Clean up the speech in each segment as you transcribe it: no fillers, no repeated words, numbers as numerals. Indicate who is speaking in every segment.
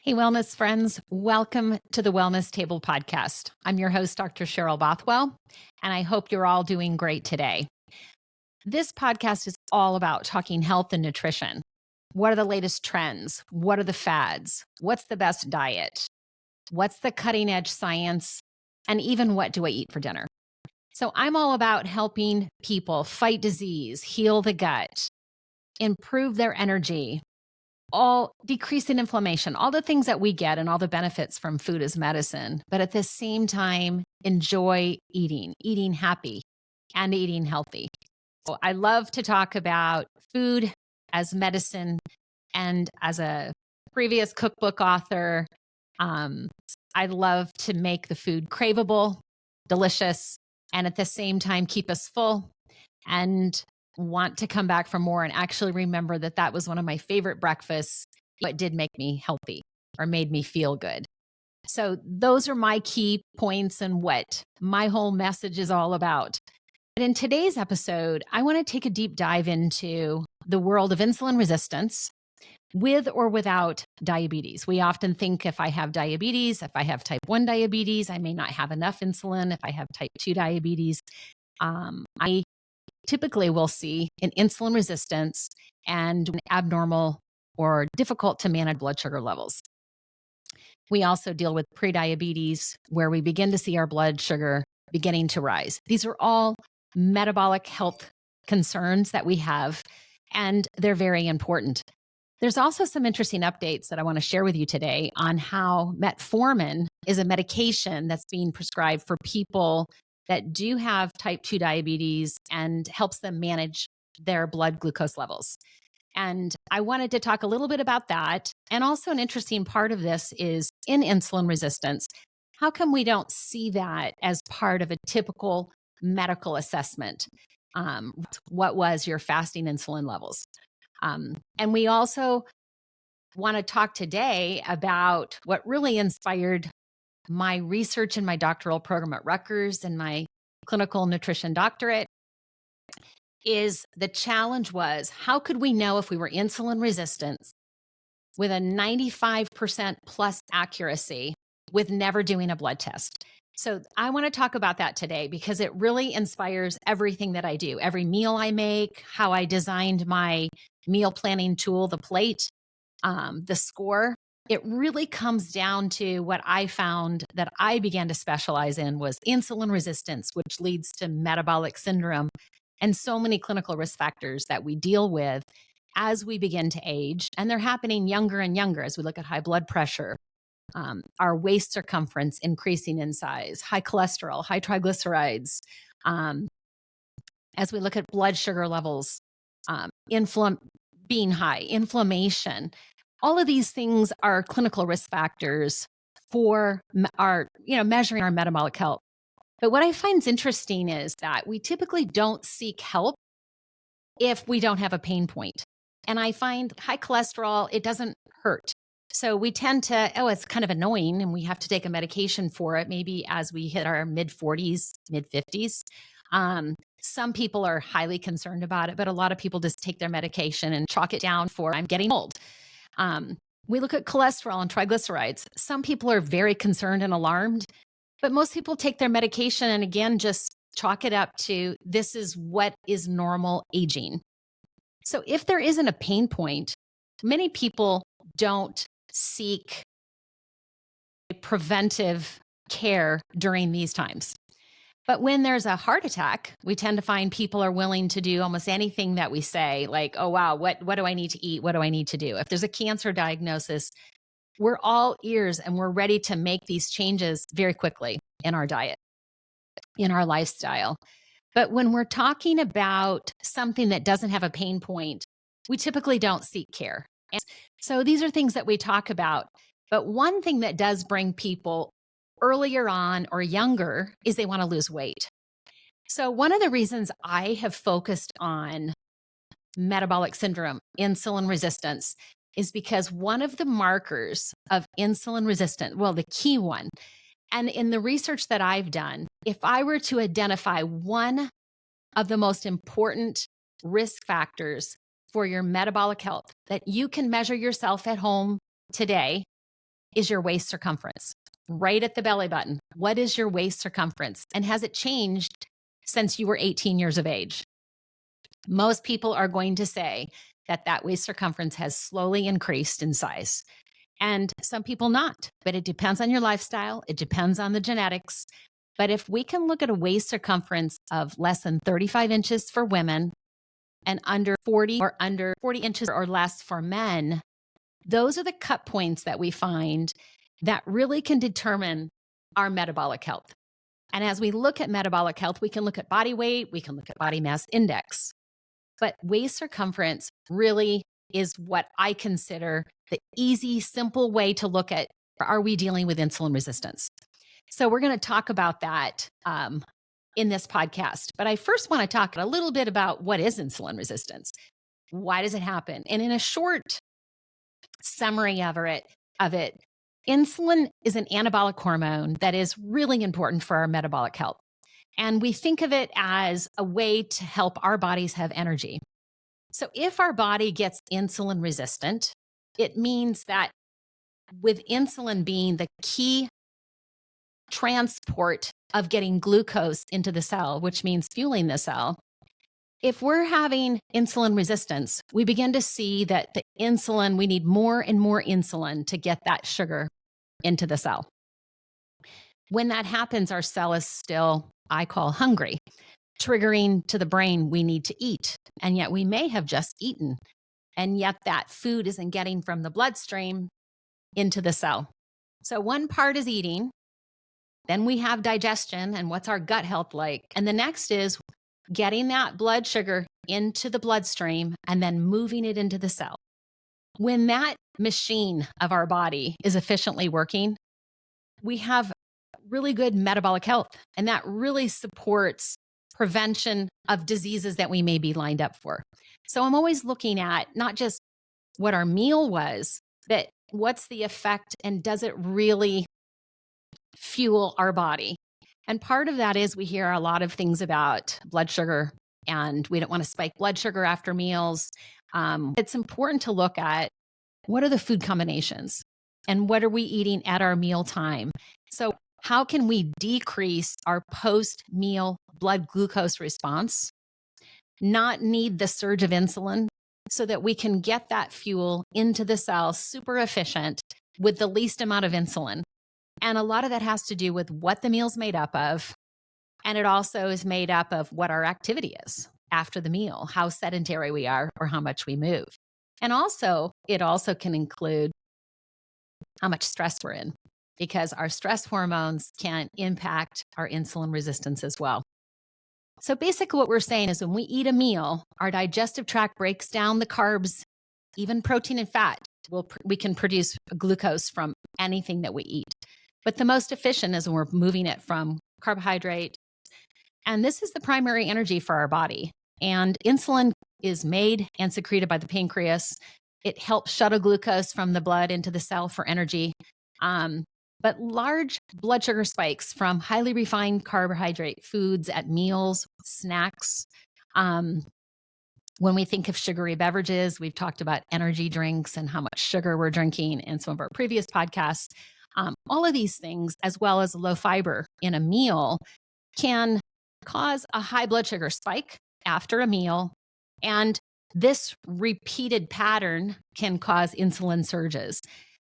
Speaker 1: Hey, wellness friends. Welcome to the Wellness Table podcast. I'm your host, Dr. Cheryl Bothwell, and I hope you're all doing great today. This podcast is all about talking health and nutrition. What are the latest trends? What are the fads? What's the best diet? What's the cutting edge science? And even what do I eat for dinner? So I'm all about helping people fight disease, heal the gut, improve their energy, all decreasing inflammation, all the things that we get and all the benefits from food as medicine, but at the same time, enjoy eating happy and eating healthy. So I love to talk about food as medicine, and as a previous cookbook author, um, I love to make the food craveable, delicious, and at the same time keep us full and want to come back for more and actually remember that that was one of my favorite breakfasts. It did make me healthy or made me feel good. So those are my key points and what my whole message is all about. But in today's episode, I want to take a deep dive into the world of insulin resistance with or without diabetes. We often think if I have diabetes, if I have type 1 diabetes, I may not have enough insulin. If I have type 2 diabetes, I typically we'll see an insulin resistance and an abnormal or difficult to manage blood sugar levels. We also deal with prediabetes, where we begin to see our blood sugar beginning to rise. These are all metabolic health concerns that we have, and they're very important. There's also some interesting updates that I want to share with you today on how Metformin is a medication that's being prescribed for people that do have type 2 diabetes and helps them manage their blood glucose levels. And I wanted to talk a little bit about that. And also, an interesting part of this is in insulin resistance. How come we don't see that as part of a typical medical assessment? What was your fasting insulin levels? And we also want to talk today about what really inspired my research in my doctoral program at Rutgers and my clinical nutrition doctorate. Is the challenge was, how could we know if we were insulin resistant with a 95% plus accuracy with never doing a blood test? So I want to talk about that today because it really inspires everything that I do. Every meal I make, how I designed my meal planning tool, the plate, the score. It really comes down to what I found that I began to specialize in was insulin resistance, which leads to metabolic syndrome and so many clinical risk factors that we deal with as we begin to age. And they're happening younger and younger as we look at high blood pressure, our waist circumference increasing in size, high cholesterol, high triglycerides, as we look at blood sugar levels, being high, inflammation. All of these things are clinical risk factors for our, measuring our metabolic health. But what I find is interesting is that we typically don't seek help if we don't have a pain point. And I find high cholesterol, it doesn't hurt. So we tend to, it's kind of annoying and we have to take a medication for it, maybe as we hit our mid 40s, mid 50s. Some people are highly concerned about it, but a lot of people just take their medication and chalk it down for, I'm getting old. We look at cholesterol and triglycerides. Some people are very concerned and alarmed, but most people take their medication and again, just chalk it up to this is what is normal aging. So if there isn't a pain point, many people don't seek preventive care during these times. But when there's a heart attack, we tend to find people are willing to do almost anything that we say, like, oh, wow, what do I need to eat? What do I need to do? If there's a cancer diagnosis, we're all ears and we're ready to make these changes very quickly in our diet, in our lifestyle. But when we're talking about something that doesn't have a pain point, we typically don't seek care. And so these are things that we talk about. But one thing that does bring people earlier on or younger is they want to lose weight. So one of the reasons I have focused on metabolic syndrome, insulin resistance, is because one of the markers of insulin resistant, well, the key one, and in the research that I've done, if I were to identify one of the most important risk factors for your metabolic health that you can measure yourself at home today, is your waist circumference. Right at the belly button. What is your waist circumference? And has it changed since you were 18 years of age? Most people are going to say that that waist circumference has slowly increased in size. And some people not, but it depends on your lifestyle. It depends on the genetics. But if we can look at a waist circumference of less than 35 inches for women and under 40 inches or less for men, those are the cut points that we find that really can determine our metabolic health. And as we look at metabolic health, we can look at body weight, we can look at body mass index. But waist circumference really is what I consider the easy, simple way to look at, are we dealing with insulin resistance? So we're going to talk about that in this podcast. But I first want to talk a little bit about what is insulin resistance. Why does it happen? And in a short summary of it, insulin is an anabolic hormone that is really important for our metabolic health. And we think of it as a way to help our bodies have energy. So if our body gets insulin resistant, it means that with insulin being the key transport of getting glucose into the cell, which means fueling the cell, if we're having insulin resistance, we begin to see that the insulin, we need more and more insulin to get that sugar into the cell. When that happens, our cell is still, I call, hungry, triggering to the brain, we need to eat. And yet we may have just eaten. And yet that food isn't getting from the bloodstream into the cell. So one part is eating. Then we have digestion and what's our gut health like. And the next is getting that blood sugar into the bloodstream and then moving it into the cell. When that machine of our body is efficiently working, we have really good metabolic health. And that really supports prevention of diseases that we may be lined up for. So I'm always looking at not just what our meal was, but what's the effect and does it really fuel our body? And part of that is we hear a lot of things about blood sugar and we don't want to spike blood sugar after meals. It's important to look at what are the food combinations and what are we eating at our meal time? So how can we decrease our post-meal blood glucose response, not need the surge of insulin so that we can get that fuel into the cell super efficient with the least amount of insulin? And a lot of that has to do with what the meal's made up of. And it also is made up of what our activity is after the meal, how sedentary we are or how much we move. And also, it also can include how much stress we're in, because our stress hormones can impact our insulin resistance as well. So basically what we're saying is when we eat a meal, our digestive tract breaks down the carbs, even protein and fat. We can produce glucose from anything that we eat. But the most efficient is when we're moving it from carbohydrate. And this is the primary energy for our body. And insulin is made and secreted by the pancreas. It helps shuttle glucose from the blood into the cell for energy. But large blood sugar spikes from highly refined carbohydrate foods at meals, snacks. When we think of sugary beverages, we've talked about energy drinks and how much sugar we're drinking in some of our previous podcasts. All of these things, as well as low fiber in a meal, can cause a high blood sugar spike after a meal. And this repeated pattern can cause insulin surges.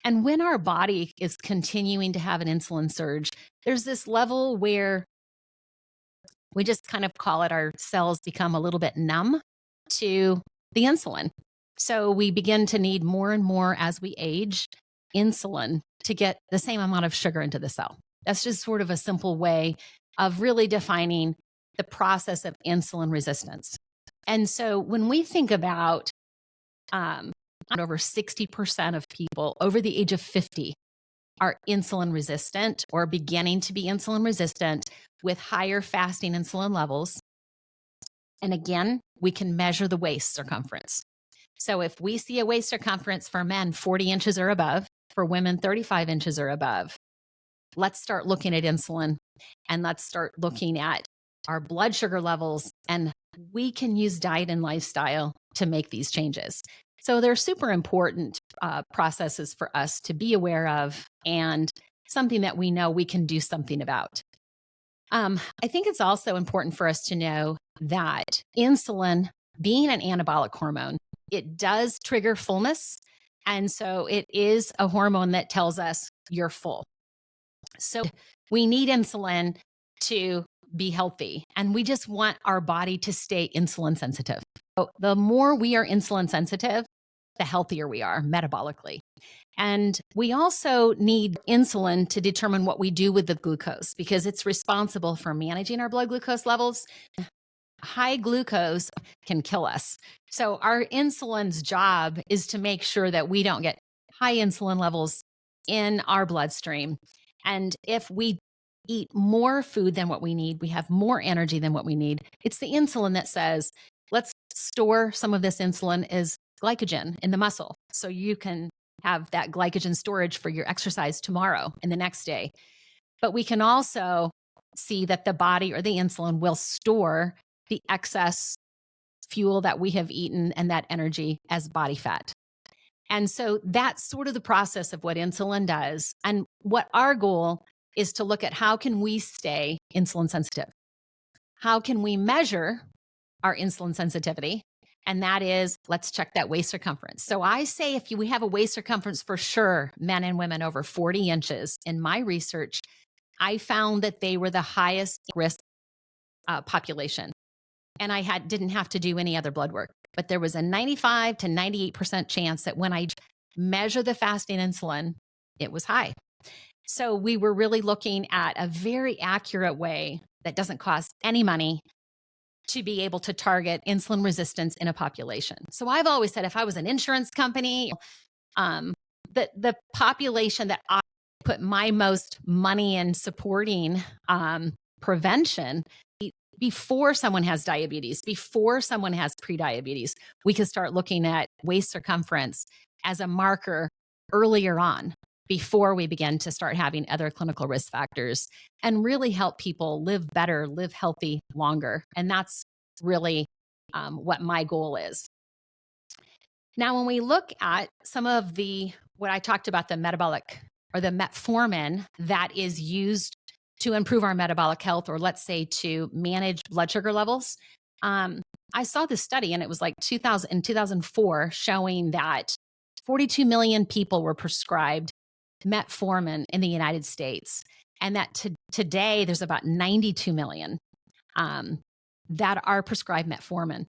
Speaker 1: And when our body is continuing to have an insulin surge, there's this level where we just kind of call it our cells become a little bit numb to the insulin. So we begin to need more and more as we age insulin to get the same amount of sugar into the cell. That's just sort of a simple way of really defining the process of insulin resistance. And so when we think about over 60% of people over the age of 50 are insulin resistant or beginning to be insulin resistant with higher fasting insulin levels. And again, we can measure the waist circumference. So if we see a waist circumference for men 40 inches or above, for women 35 inches or above, let's start looking at insulin and let's start looking at our blood sugar levels. And we can use diet and lifestyle to make these changes. So they're super important processes for us to be aware of and something that we know we can do something about. I think it's also important for us to know that insulin, being an anabolic hormone, it does trigger fullness. And so it is a hormone that tells us you're full. So we need insulin to be healthy, and we just want our body to stay insulin sensitive. So the more we are insulin sensitive, the healthier we are metabolically. And we also need insulin to determine what we do with the glucose because it's responsible for managing our blood glucose levels. High glucose can kill us. So our insulin's job is to make sure that we don't get high insulin levels in our bloodstream. And if we eat more food than what we need, we have more energy than what we need. It's the insulin that says, let's store some of this insulin as glycogen in the muscle so you can have that glycogen storage for your exercise tomorrow and the next day. But we can also see that the body or the insulin will store the excess fuel that we have eaten and that energy as body fat. And so that's sort of the process of what insulin does. And what our goal is to look at how can we stay insulin sensitive? How can we measure our insulin sensitivity? And that is, let's check that waist circumference. So I say if we have a waist circumference for sure, men and women over 40 inches, in my research, I found that they were the highest risk population. And I didn't have to do any other blood work. But there was a 95 to 98% chance that when I measure the fasting insulin, it was high. So we were really looking at a very accurate way that doesn't cost any money to be able to target insulin resistance in a population. So I've always said if I was an insurance company, the population that I put my most money in supporting prevention before someone has diabetes, before someone has prediabetes, we could start looking at waist circumference as a marker earlier on before we begin to start having other clinical risk factors and really help people live better, live healthy longer. And that's really what my goal is. Now, when we look at some of what I talked about, the metabolic or the metformin that is used to improve our metabolic health, or let's say to manage blood sugar levels. I saw this study and it was like 2004 showing that 42 million people were prescribed metformin in the United States. And that today there's about 92 million that are prescribed metformin.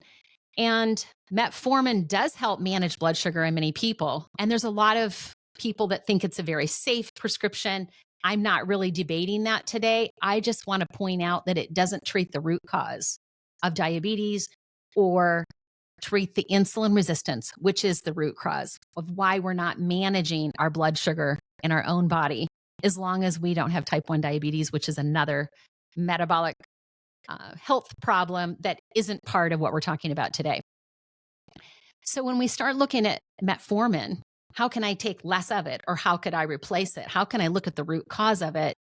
Speaker 1: And metformin does help manage blood sugar in many people. And there's a lot of people that think it's a very safe prescription. I'm not really debating that today. I just want to point out that it doesn't treat the root cause of diabetes or treat the insulin resistance, which is the root cause of why we're not managing our blood sugar in our own body, as long as we don't have type 1 diabetes, which is another metabolic health problem that isn't part of what we're talking about today. So when we start looking at metformin, how can I take less of it, or how could I replace it? How can I look at the root cause of it?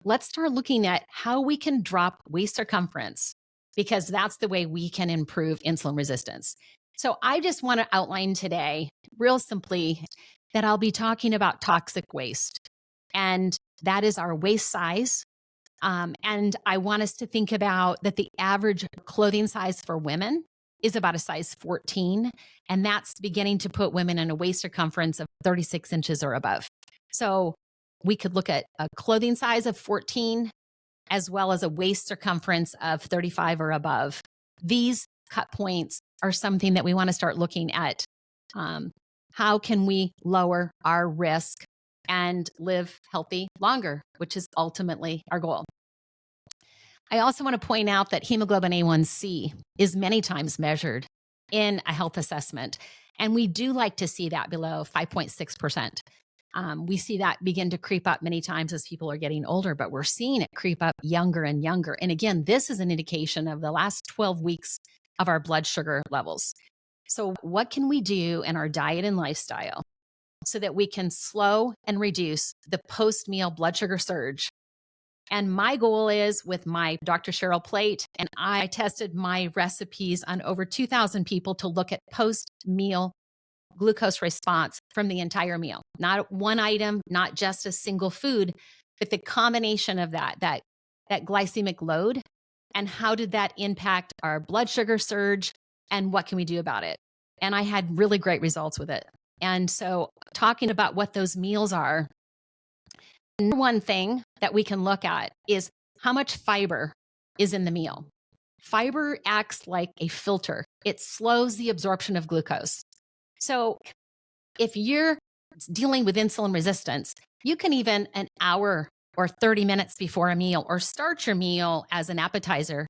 Speaker 1: Let's start looking at how we can drop waist circumference, because that's the way we can improve insulin resistance. So I just want to outline today, real simply, that I'll be talking about toxic waste. And that is our waist size. And I want us to think about that the average clothing size for women is about a size 14. And that's beginning to put women in a waist circumference of 36 inches or above. So we could look at a clothing size of 14, as well as a waist circumference of 35 or above. These cut points are something that we want to start looking at. How can we lower our risk and live healthy longer, which is ultimately our goal. I also want to point out that hemoglobin A1C is many times measured in a health assessment, and we do like to see that below 5.6%. We see that begin to creep up many times as people are getting older, but we're seeing it creep up younger and younger. And again, this is an indication of the last 12 weeks of our blood sugar levels. So what can we do in our diet and lifestyle so that we can slow and reduce the post-meal blood sugar surge? And my goal is, with my Dr. Cheryl plate, and I tested my recipes on over 2,000 people to look at post-meal glucose response from the entire meal. Not one item, not just a single food, but the combination of that glycemic load, and how did that impact our blood sugar surge, and what can we do about it? And I had really great results with it. And so talking about what those meals are, one thing that we can look at is how much fiber is in the meal. Fiber acts like a filter. It slows the absorption of glucose. So if you're dealing with insulin resistance, you can even an hour or 30 minutes before a meal, or start your meal as an appetizer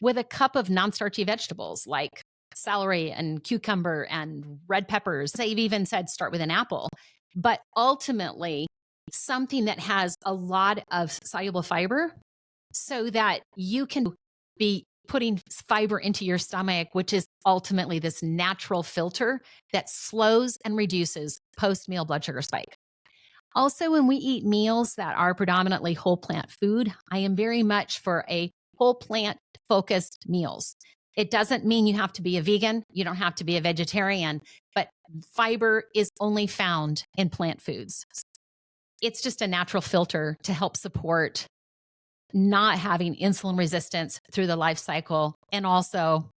Speaker 1: with a cup of non-starchy vegetables like celery and cucumber and red peppers. I've even said start with an apple, but ultimately something that has a lot of soluble fiber so that you can be putting fiber into your stomach, which is ultimately this natural filter that slows and reduces post-meal blood sugar spike. Also, when we eat meals that are predominantly whole plant food, I am very much for a whole plant focused meals. It doesn't mean you have to be a vegan, you don't have to be a vegetarian, but fiber is only found in plant foods. It's just a natural filter to help support not having insulin resistance through the life cycle, and also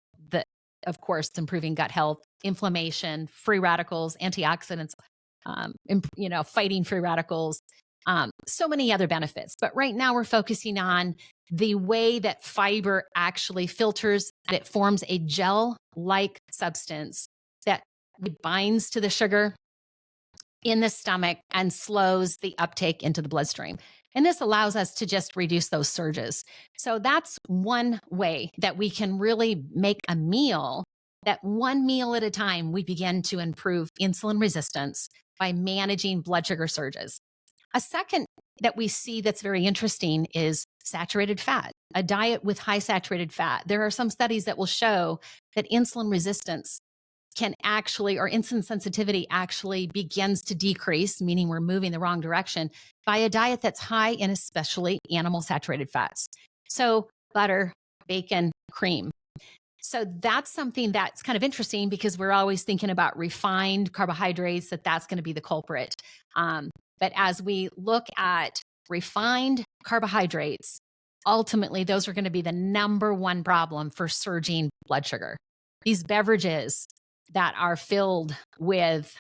Speaker 1: of course, improving gut health, inflammation, free radicals, antioxidants, fighting free radicals, so many other benefits. But right now we're focusing on the way that fiber actually filters, and it forms a gel-like substance that binds to the sugar in the stomach and slows the uptake into the bloodstream. And this allows us to just reduce those surges. So that's one way that we can really make a meal, that one meal at a time, we begin to improve insulin resistance by managing blood sugar surges. A second that we see that's very interesting is saturated fat, a diet with high saturated fat. There are some studies that will show that insulin resistance can actually, or insulin sensitivity actually begins to decrease, meaning we're moving the wrong direction, by a diet that's high in especially animal saturated fats. So butter, bacon, cream. So that's something that's kind of interesting because we're always thinking about refined carbohydrates, that's going to be the culprit. But as we look at refined carbohydrates, ultimately those are going to be the number one problem for surging blood sugar. These beverages that are filled with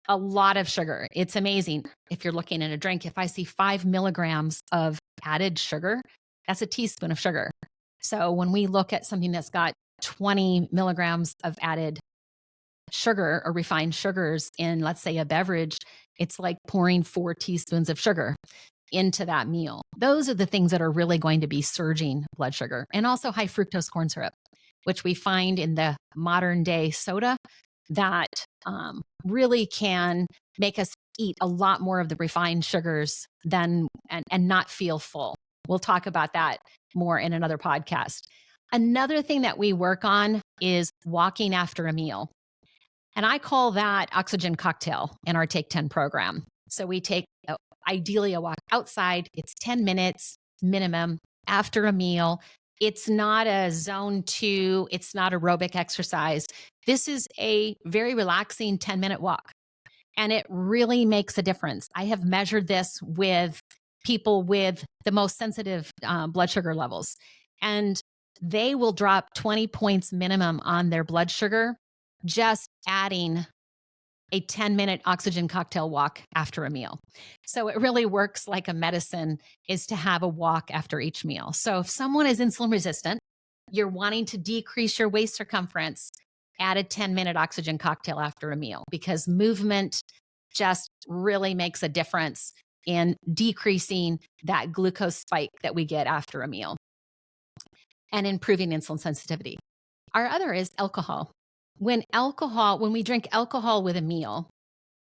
Speaker 1: a lot of sugar. It's amazing. If you're looking at a drink, if I see 5 milligrams of added sugar, that's a teaspoon of sugar. So when we look at something that's got 20 milligrams of added sugar or refined sugars in, let's say, a beverage, it's like pouring 4 teaspoons of sugar into that meal. Those are the things that are really going to be surging blood sugar. And also high fructose corn syrup, which we find in the modern day soda, that really can make us eat a lot more of the refined sugars and not feel full. We'll talk about that more in another podcast. Another thing that we work on is walking after a meal. And I call that oxygen cocktail in our TakeTEN program. So we take ideally a walk outside. It's 10 minutes minimum after a meal. It's not a zone 2. It's not aerobic exercise. This is a very relaxing 10-minute walk. And it really makes a difference. I have measured this with people with the most sensitive blood sugar levels. And they will drop 20 points minimum on their blood sugar just adding a 10-minute oxygen cocktail walk after a meal. So it really works like a medicine, is to have a walk after each meal. So if someone is insulin resistant, you're wanting to decrease your waist circumference, add a 10-minute oxygen cocktail after a meal, because movement just really makes a difference in decreasing that glucose spike that we get after a meal and improving insulin sensitivity. Our other is alcohol. When we drink alcohol with a meal,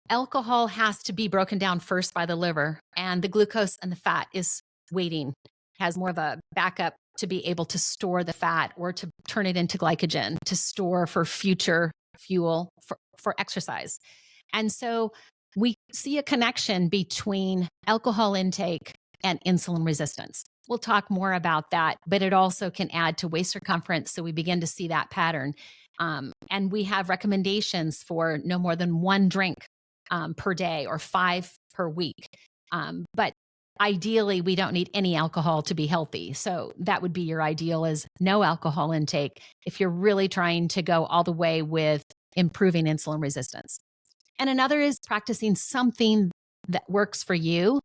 Speaker 1: alcohol has to be broken down first by the liver, and the glucose and the fat is waiting, has more of a backup to be able to store the fat or to turn it into glycogen to store for future fuel for exercise. And so we see a connection between alcohol intake and insulin resistance. We'll talk more about that, but it also can add to waist circumference. So we begin to see that pattern. And we have recommendations for no more than 1 drink per day or 5 per week. But ideally, we don't need any alcohol to be healthy. So that would be your ideal, is no alcohol intake if you're really trying to go all the way with improving insulin resistance. And another is practicing something that works for you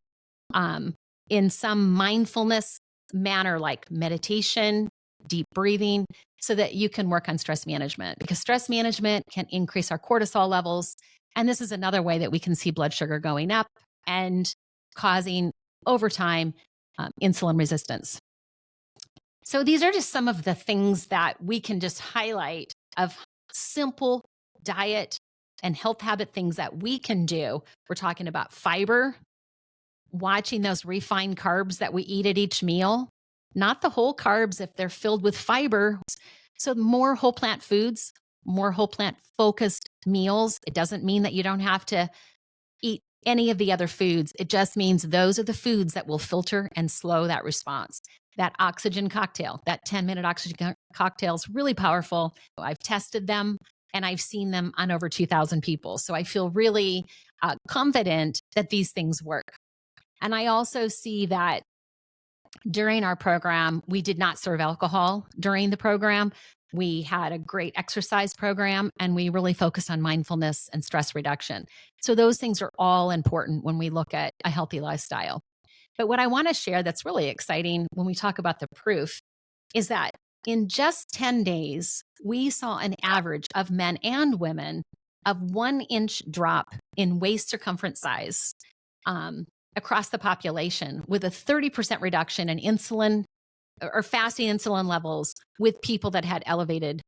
Speaker 1: in some mindfulness manner, like meditation, deep breathing, so that you can work on stress management, because stress management can increase our cortisol levels. And this is another way that we can see blood sugar going up and causing, over time, insulin resistance. So these are just some of the things that we can just highlight of simple diet and health habit things that we can do. We're talking about fiber, watching those refined carbs that we eat at each meal, not the whole carbs if they're filled with fiber. So more whole plant foods, more whole plant focused meals. It doesn't mean that you don't have to eat any of the other foods. It just means those are the foods that will filter and slow that response. That oxygen cocktail, that 10-minute oxygen cocktail is really powerful. I've tested them and I've seen them on over 2,000 people. So I feel really confident that these things work. And I also see that during our program, we did not serve alcohol during the program. We had a great exercise program, and we really focused on mindfulness and stress reduction. So those things are all important when we look at a healthy lifestyle. But what I want to share that's really exciting when we talk about the proof is that in just 10 days, we saw an average of men and women of 1-inch drop in waist circumference size across the population, with a 30% reduction in insulin or fasting insulin levels with people that had elevated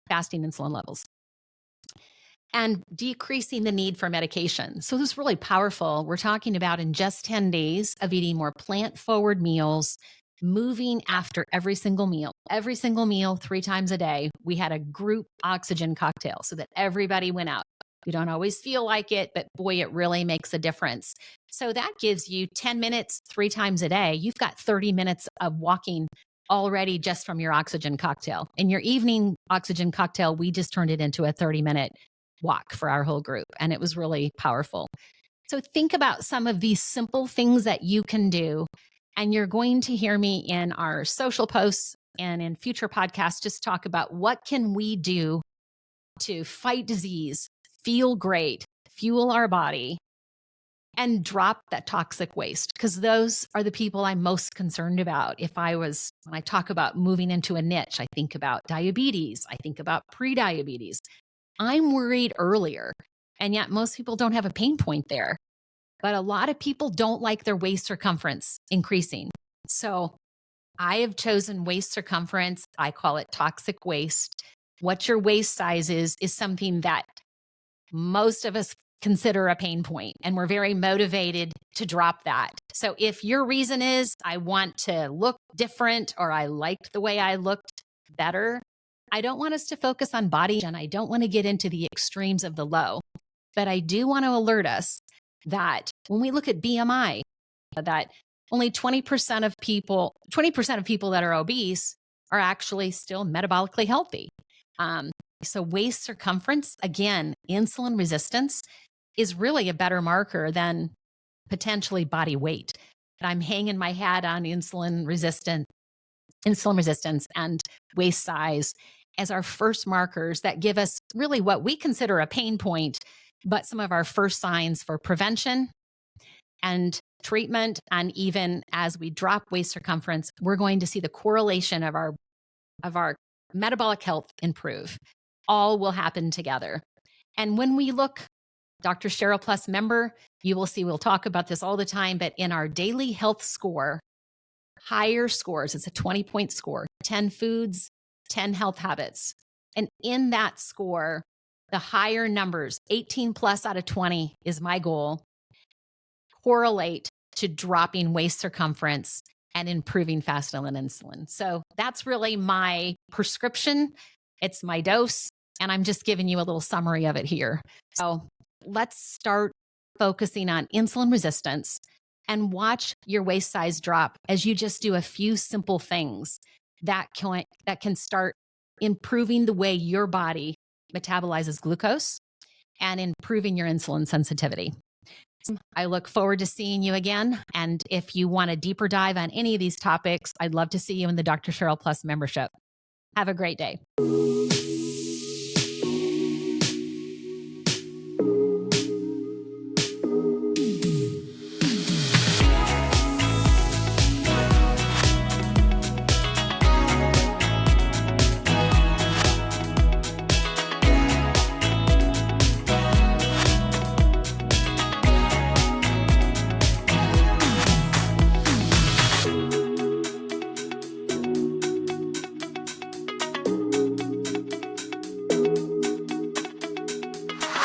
Speaker 1: fasting insulin levels, and decreasing the need for medication. So this is really powerful. We're talking about in just 10 days of eating more plant-forward meals, moving after every single meal 3 times a day. We had a group oxygen cocktail so that everybody went out. You don't always feel like it, but boy, it really makes a difference. So that gives you 10 minutes 3 times a day. You've got 30 minutes of walking already just from your oxygen cocktail. In your evening oxygen cocktail, we just turned it into a 30-minute walk for our whole group, and it was really powerful. So think about some of these simple things that you can do, and you're going to hear me in our social posts and in future podcasts just talk about what can we do to fight disease, feel great, fuel our body, and drop that toxic waste, because those are the people I'm most concerned about. When I talk about moving into a niche, I think about diabetes, I think about prediabetes. I'm worried earlier, and yet most people don't have a pain point there. But a lot of people don't like their waist circumference increasing. So I have chosen waist circumference. I call it toxic waist. What your waist size is something that most of us consider a pain point, and we're very motivated to drop that. So if your reason is, I want to look different, or I liked the way I looked better, I don't want us to focus on body, and I don't want to get into the extremes of the low. But I do want to alert us that when we look at BMI, that only 20% of people that are obese are actually still metabolically healthy. So waist circumference, again, insulin resistance is really a better marker than potentially body weight. I'm hanging my hat on insulin resistance and waist size as our first markers that give us really what we consider a pain point, but some of our first signs for prevention and treatment. And even as we drop waist circumference, we're going to see the correlation of our metabolic health improve. All will happen together. And when we look, Dr. Cheryl Plus member, you will see, we'll talk about this all the time, but in our daily health score, higher scores, it's a 20-point score, 10 foods, 10 health habits. And in that score, the higher numbers, 18 plus out of 20 is my goal, correlate to dropping waist circumference and improving fasting insulin. So that's really my prescription. It's my dose. And I'm just giving you a little summary of it here. So let's start focusing on insulin resistance and watch your waist size drop as you just do a few simple things that can start improving the way your body metabolizes glucose and improving your insulin sensitivity. I look forward to seeing you again. And if you want a deeper dive on any of these topics, I'd love to see you in the Dr. Cheryl Plus membership. Have a great day.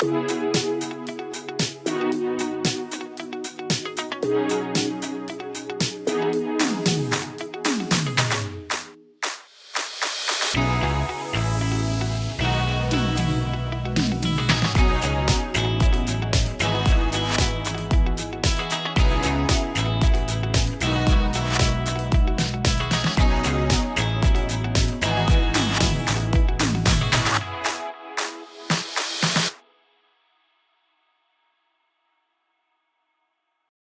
Speaker 1: Thank you.